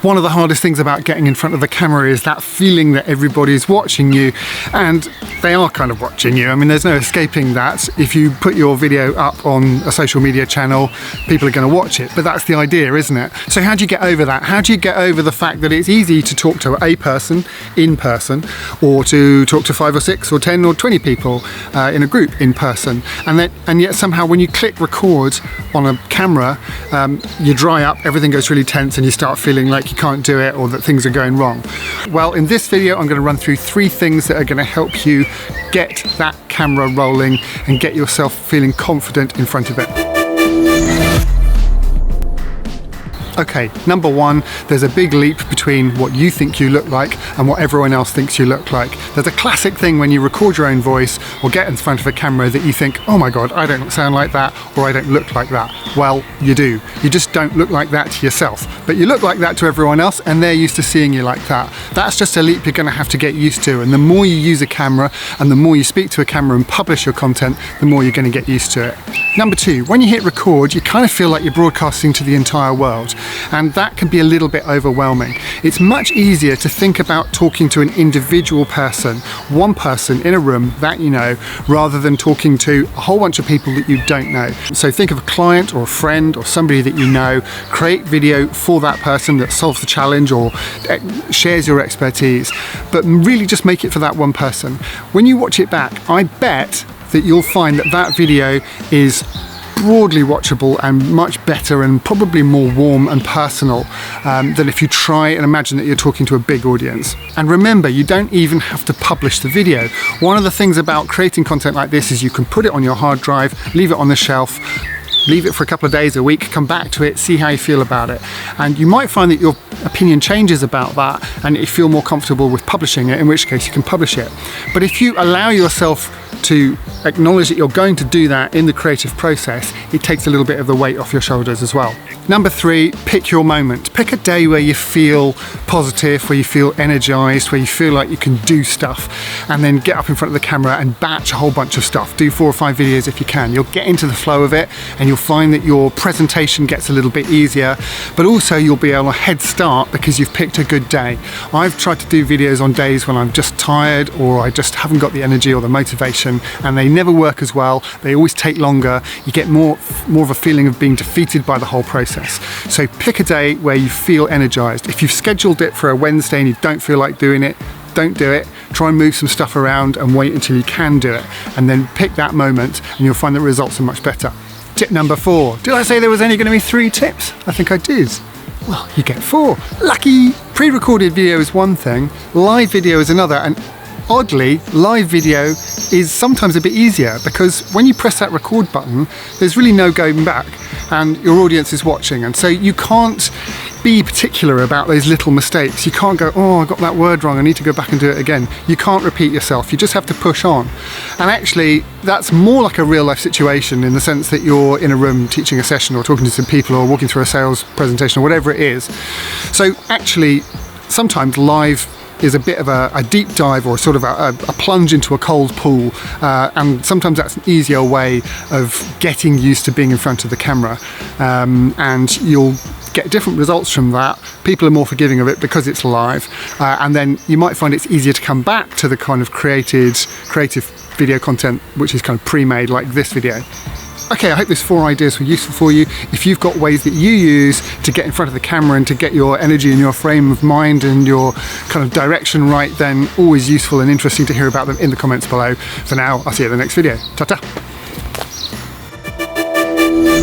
One of the hardest things about getting in front of the camera is that feeling that everybody's watching you, and they are kind of watching you. I mean, there's no escaping that. If you put your video up on a social media channel, people are going to watch it, but that's the idea, isn't it? So how do you get over that? How do you get over the fact that it's easy to talk to a person in person, or to talk to 5 or 6 or 10 or 20 people in a group in person, and yet somehow when you click record on a camera, you dry up, everything goes really tense, and you start feeling like you can't do it or that things are going wrong? Well, in this video I'm going to run through 3 things that are going to help you get that camera rolling and get yourself feeling confident in front of it. Okay, number 1, there's a big leap between what you think you look like and what everyone else thinks you look like. There's a classic thing when you record your own voice or get in front of a camera that you think, oh my god, I don't sound like that, or I don't look like that. Well, you do. You just don't look like that to yourself, but you look like that to everyone else, and they're used to seeing you like that. That's just a leap you're going to have to get used to, and the more you use a camera and the more you speak to a camera and publish your content, the more you're going to get used to it. Number 2, when you hit record, you kind of feel like you're broadcasting to the entire world, and that can be a little bit overwhelming. It's much easier to think about talking to an individual person, one person in a room that you know, rather than talking to a whole bunch of people that you don't know. So think of a client or a friend or somebody that you know, create video for that person that solves the challenge or shares your expertise, but really just make it for that one person. When you watch it back, I bet that you'll find that that video is broadly watchable and much better and probably more warm and personal than if you try and imagine that you're talking to a big audience. And remember, you don't even have to publish the video. One of the things about creating content like this is you can put it on your hard drive, leave it on the shelf, leave it for a couple of days, a week, come back to it, see how you feel about it. And you might find that your opinion changes about that and you feel more comfortable with publishing it, in which case you can publish it. But if you allow yourself to acknowledge that you're going to do that in the creative process, it takes a little bit of the weight off your shoulders as well. Number 3, pick your moment. Pick a day where you feel positive, where you feel energized, where you feel like you can do stuff, and then get up in front of the camera and batch a whole bunch of stuff. Do 4 or 5 videos if you can. You'll get into the flow of it, and you'll find that your presentation gets a little bit easier, but also you'll be able to head start because you've picked a good day. I've tried to do videos on days when I'm just tired or I just haven't got the energy or the motivation, and they never work as well. They always take longer. You get more of a feeling of being defeated by the whole process. So pick a day where you feel energized. If you've scheduled it for a Wednesday and you don't feel like doing it, don't do it. Try and move some stuff around and wait until you can do it, and then pick that moment and you'll find the results are much better. Tip number 4. Did I say there was only going to be 3 tips? I think I did. Well, you get 4. Lucky! Pre-recorded video is one thing, live video is another, and oddly, live video is sometimes a bit easier because when you press that record button, there's really no going back and your audience is watching, and so you can't be particular about those little mistakes. You can't go, oh, I got that word wrong, I need to go back and do it again. You can't repeat yourself, you just have to push on. And actually, that's more like a real life situation in the sense that you're in a room teaching a session or talking to some people or walking through a sales presentation or whatever it is. So actually, sometimes live is a bit of a deep dive or sort of a plunge into a cold pool, and sometimes that's an easier way of getting used to being in front of the camera, and you'll get different results from that. People are more forgiving of it because it's live, and then you might find it's easier to come back to the kind of creative video content which is kind of pre-made, like this video. Okay, I hope these 4 ideas were useful for you. If you've got ways that you use to get in front of the camera and to get your energy and your frame of mind and your kind of direction right, then always useful and interesting to hear about them in the comments below. For now, I'll see you in the next video. Ta-ta!